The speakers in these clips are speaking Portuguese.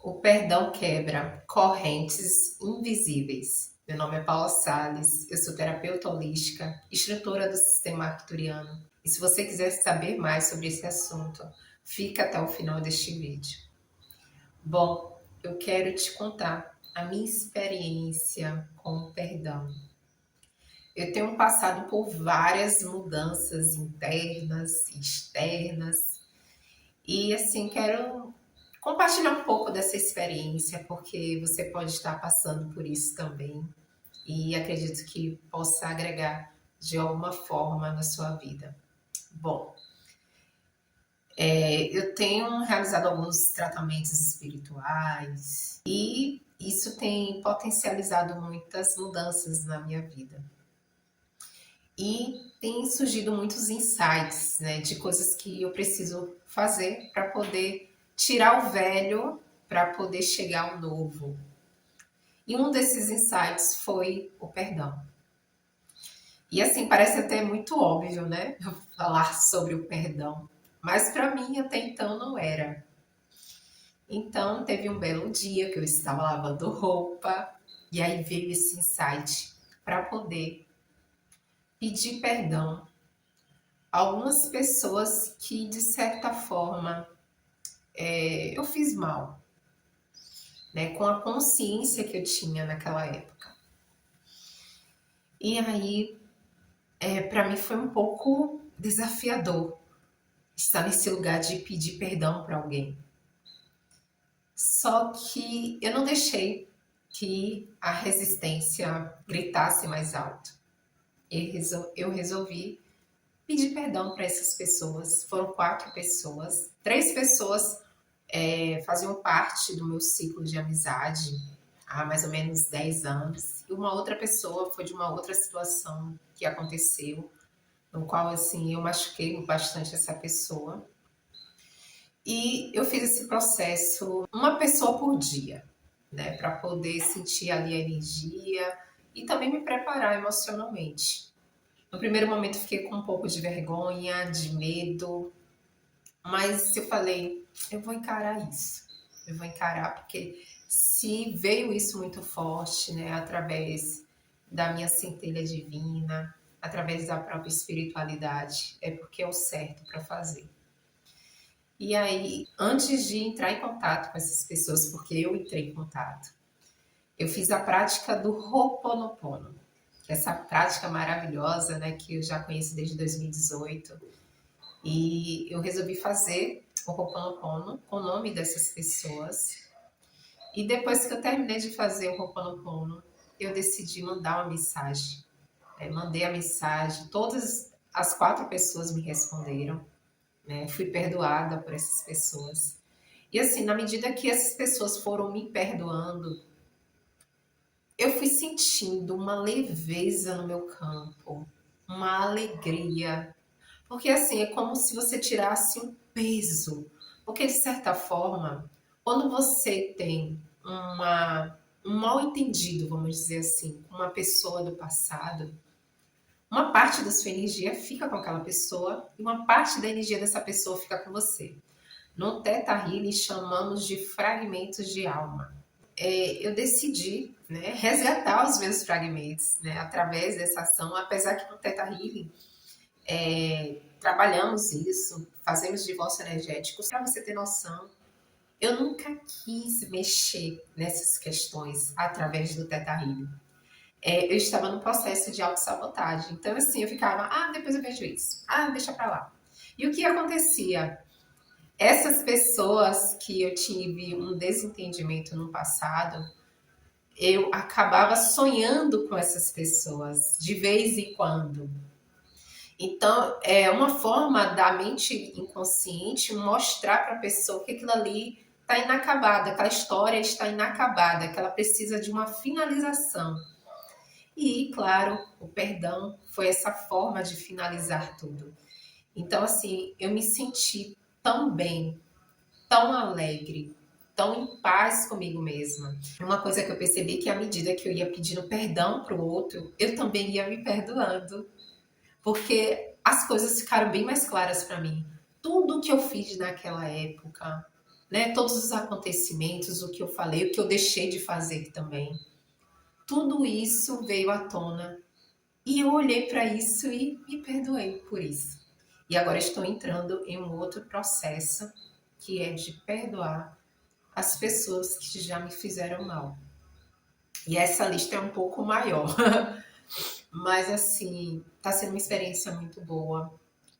O perdão quebra correntes invisíveis. Meu nome é Paula Sales, eu sou terapeuta holística, instrutora do sistema arcturiano. E se você quiser saber mais sobre esse assunto, fica até o final deste vídeo. Bom, eu quero te contar a minha experiência com o perdão. Eu tenho passado por várias mudanças internas e externas e assim quero compartilhar um pouco dessa experiência, porque você pode estar passando por isso também e acredito que possa agregar de alguma forma na sua vida. Bom, eu tenho realizado alguns tratamentos espirituais e isso tem potencializado muitas mudanças na minha vida. E tem surgido muitos insights, né, de coisas que eu preciso fazer para poder tirar o velho para poder chegar ao novo. E um desses insights foi o perdão. E assim, parece até muito óbvio, né? Eu falar sobre o perdão. Mas para mim até então não era. Então teve um belo dia que eu estava lavando roupa e aí veio esse insight para poder pedir perdão a algumas pessoas que de certa forma eu fiz mal, né? Com a consciência que eu tinha naquela época. E aí para mim foi um pouco desafiador estar nesse lugar de pedir perdão para alguém. Só que eu não deixei que a resistência gritasse mais alto. Eu resolvi pedir perdão para essas pessoas. Foram 4 pessoas. 3 pessoas faziam parte do meu ciclo de amizade há mais ou menos 10 anos. E uma outra pessoa foi de uma outra situação que aconteceu, no qual assim eu machuquei bastante essa pessoa. E eu fiz esse processo uma pessoa por dia, né, para poder sentir ali a energia e também me preparar emocionalmente. No primeiro momento fiquei com um pouco de vergonha, de medo, mas eu falei, eu vou encarar isso. Eu vou encarar porque se veio isso muito forte, né, através da minha centelha divina, através da própria espiritualidade, é porque é o certo para fazer. E aí, antes de entrar em contato com essas pessoas, porque eu entrei em contato, eu fiz a prática do Ho'oponopono, que é essa prática maravilhosa, né, que eu já conheço desde 2018. E eu resolvi fazer o Ho'oponopono com o nome dessas pessoas. E depois que eu terminei de fazer o Ho'oponopono, eu decidi mandar uma mensagem. Mandei a mensagem, todas as 4 pessoas me responderam, né? Fui perdoada por essas pessoas. E assim, na medida que essas pessoas foram me perdoando, eu fui sentindo uma leveza no meu campo, uma alegria. Porque assim, é como se você tirasse um peso. Porque de certa forma, quando você tem um mal entendido, vamos dizer assim, com uma pessoa do passado, uma parte da sua energia fica com aquela pessoa e uma parte da energia dessa pessoa fica com você. No Theta Healing chamamos de fragmentos de alma. Eu decidi, né, resgatar os meus fragmentos, né, através dessa ação, apesar que no Theta Healing trabalhamos isso, fazemos divórcio energético. Para você ter noção, eu nunca quis mexer nessas questões através do Theta Healing. Eu estava no processo de autossabotagem. Então, assim, eu ficava, depois eu vejo isso. Deixa pra lá. E o que acontecia? Essas pessoas que eu tive um desentendimento no passado, eu acabava sonhando com essas pessoas de vez em quando. Então, é uma forma da mente inconsciente mostrar para a pessoa que aquilo ali está inacabado, aquela história está inacabada, que ela precisa de uma finalização. E, claro, o perdão foi essa forma de finalizar tudo. Então, assim, eu me senti tão bem, tão alegre, tão em paz comigo mesma. Uma coisa que eu percebi é que à medida que eu ia pedindo perdão para o outro, eu também ia me perdoando. Porque as coisas ficaram bem mais claras para mim. Tudo que eu fiz naquela época né? Todos os acontecimentos, o que eu falei, o que eu deixei de fazer também. Tudo isso veio à tona e eu olhei para isso e me perdoei por isso. E agora estou entrando em um outro processo que é de perdoar as pessoas que já me fizeram mal. E essa lista é um pouco maior, mas assim, está sendo uma experiência muito boa.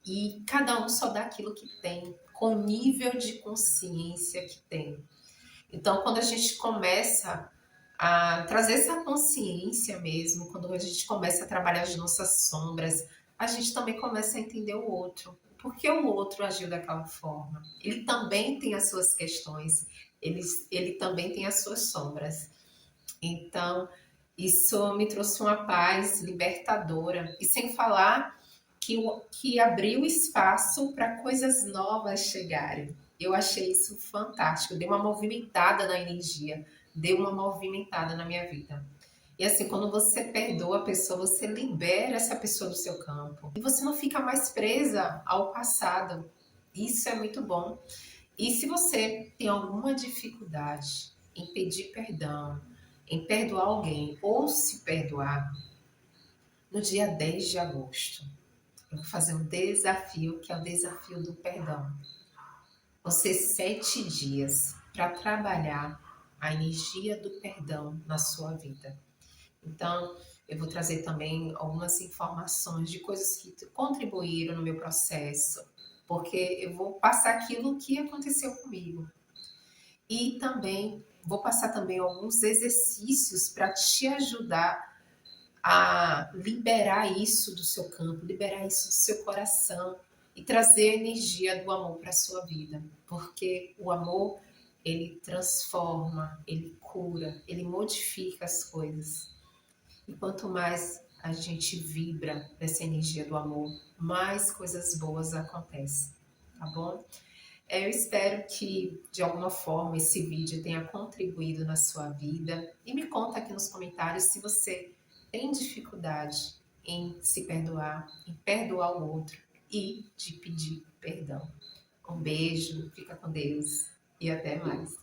E cada um só dá aquilo que tem, com o nível de consciência que tem. Então, quando a gente começa a trazer essa consciência mesmo, quando a gente começa a trabalhar as nossas sombras, a gente também começa a entender o outro. Por que o outro agiu daquela forma? Ele também tem as suas questões, ele também tem as suas sombras. Então, isso me trouxe uma paz libertadora. E sem falar que abriu espaço para coisas novas chegarem. Eu achei isso fantástico. Deu uma movimentada na energia, deu uma movimentada na minha vida. E assim, quando você perdoa a pessoa, você libera essa pessoa do seu campo. E você não fica mais presa ao passado. Isso é muito bom. E se você tem alguma dificuldade em pedir perdão, em perdoar alguém ou se perdoar, no dia 10 de agosto, eu vou fazer um desafio que é o desafio do perdão. Vão ser 7 dias para trabalhar a energia do perdão na sua vida. Então, eu vou trazer também algumas informações de coisas que contribuíram no meu processo, porque eu vou passar aquilo que aconteceu comigo. E também vou passar também alguns exercícios para te ajudar a liberar isso do seu campo, liberar isso do seu coração e trazer a energia do amor para a sua vida, porque o amor ele transforma, ele cura, ele modifica as coisas. E quanto mais a gente vibra nessa energia do amor, mais coisas boas acontecem, tá bom? Eu espero que de alguma forma esse vídeo tenha contribuído na sua vida e me conta aqui nos comentários se você tem dificuldade em se perdoar, em perdoar o outro e de pedir perdão. Um beijo, fica com Deus e até mais.